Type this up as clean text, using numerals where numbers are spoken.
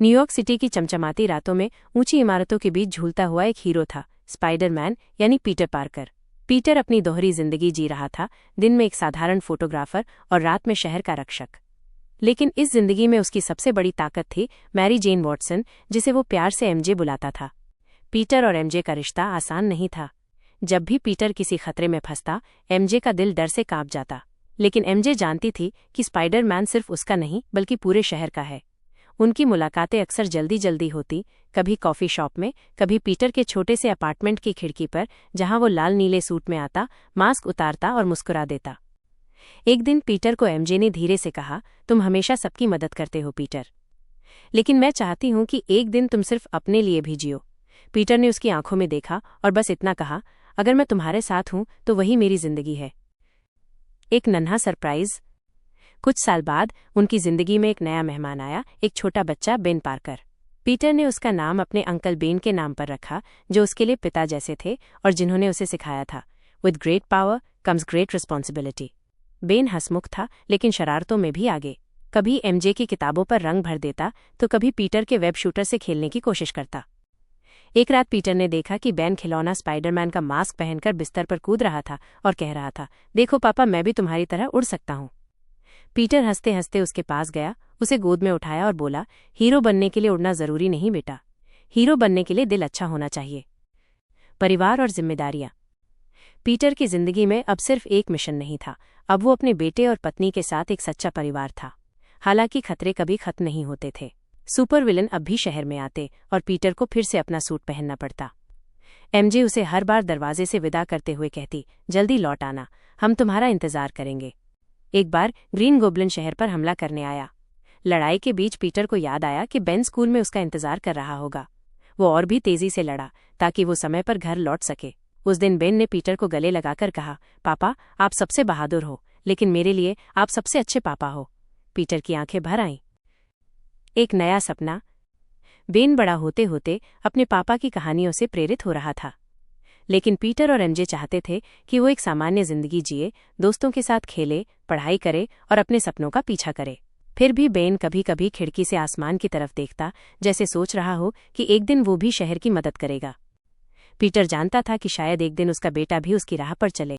New York city की चमचमाती रातों में ऊंची इमारतों के बीच झूलता हुआ एक हीरो था, स्पाइडरमैन यानी पीटर पार्कर। पीटर अपनी दोहरी जिंदगी जी रहा था, दिन में एक साधारण फोटोग्राफर और रात में शहर का रक्षक। लेकिन इस जिंदगी में उसकी सबसे बड़ी ताकत थी मैरी जेन वॉटसन, जिसे वो प्यार से एमजे बुलाता था। पीटर और एमजे का रिश्ता आसान नहीं था। जब भी पीटर किसी खतरे में फंसता, एमजे का दिल डर से कांप जाता। लेकिन एमजे जानती थी कि स्पाइडरमैन सिर्फ उसका नहीं बल्कि पूरे शहर का है। उनकी मुलाकातें अक्सर जल्दी जल्दी होती, कभी कॉफी शॉप में, कभी पीटर के छोटे से अपार्टमेंट की खिड़की पर, जहां वो लाल नीले सूट में आता, मास्क उतारता और मुस्कुरा देता। एक दिन पीटर को एमजे ने धीरे से कहा, तुम हमेशा सबकी मदद करते हो पीटर, लेकिन मैं चाहती हूं कि एक दिन तुम सिर्फ अपने लिए भी जियो। पीटर ने उसकी आंखों में देखा और बस इतना कहा, अगर मैं तुम्हारे साथ हूं तो वही मेरी जिंदगी है। एक नन्हा सरप्राइज। कुछ साल बाद उनकी जिंदगी में एक नया मेहमान आया, एक छोटा बच्चा बेन पार्कर। पीटर ने उसका नाम अपने अंकल बेन के नाम पर रखा, जो उसके लिए पिता जैसे थे और जिन्होंने उसे सिखाया था, with great power comes great responsibility. Ben हंसमुख था, लेकिन शरारतों में भी आगे। कभी एमजे की किताबों पर रंग भर देता तो कभी पीटर के वेब शूटर से खेलने की कोशिश करता। एक रात पीटर ने देखा कि बेन खिलौना स्पाइडरमैन का मास्क पहनकर बिस्तर पर कूद रहा था और कह रहा था, देखो पापा, मैं भी तुम्हारी तरह उड़ सकता हूँ। पीटर हंसते हंसते उसके पास गया, उसे गोद में उठाया और बोला, हीरो बनने के लिए उड़ना जरूरी नहीं बेटा, हीरो बनने के लिए दिल अच्छा होना चाहिए। परिवार और जिम्मेदारियां। पीटर की जिंदगी में अब सिर्फ एक मिशन नहीं था, अब वो अपने बेटे और पत्नी के साथ एक सच्चा परिवार था। हालांकि खतरे कभी खत्म नहीं होते थे। सुपर विलन अब भी शहर में आते और पीटर को फिर से अपना सूट पहनना पड़ता। एमजे उसे हर बार दरवाजे से विदा करते हुए कहती, जल्दी लौट आना, हम तुम्हारा इंतजार करेंगे। एक बार ग्रीन गोब्लिन शहर पर हमला करने आया। लड़ाई के बीच पीटर को याद आया कि बेन स्कूल में उसका इंतजार कर रहा होगा। वो और भी तेजी से लड़ा ताकि वो समय पर घर लौट सके। उस दिन बेन ने पीटर को गले लगाकर कहा, पापा, आप सबसे बहादुर हो, लेकिन मेरे लिए आप सबसे अच्छे पापा हो। पीटर की आंखें भर आईं। एक नया सपना। बेन बड़ा होते होते अपने पापा की कहानियों से प्रेरित हो रहा था, लेकिन पीटर और एमजे चाहते थे कि वो एक सामान्य जिंदगी जिए, दोस्तों के साथ खेले, पढ़ाई करे और अपने सपनों का पीछा करे। फिर भी बेन कभी कभी खिड़की से आसमान की तरफ देखता, जैसे सोच रहा हो कि एक दिन वो भी शहर की मदद करेगा। पीटर जानता था कि शायद एक दिन उसका बेटा भी उसकी राह पर चले।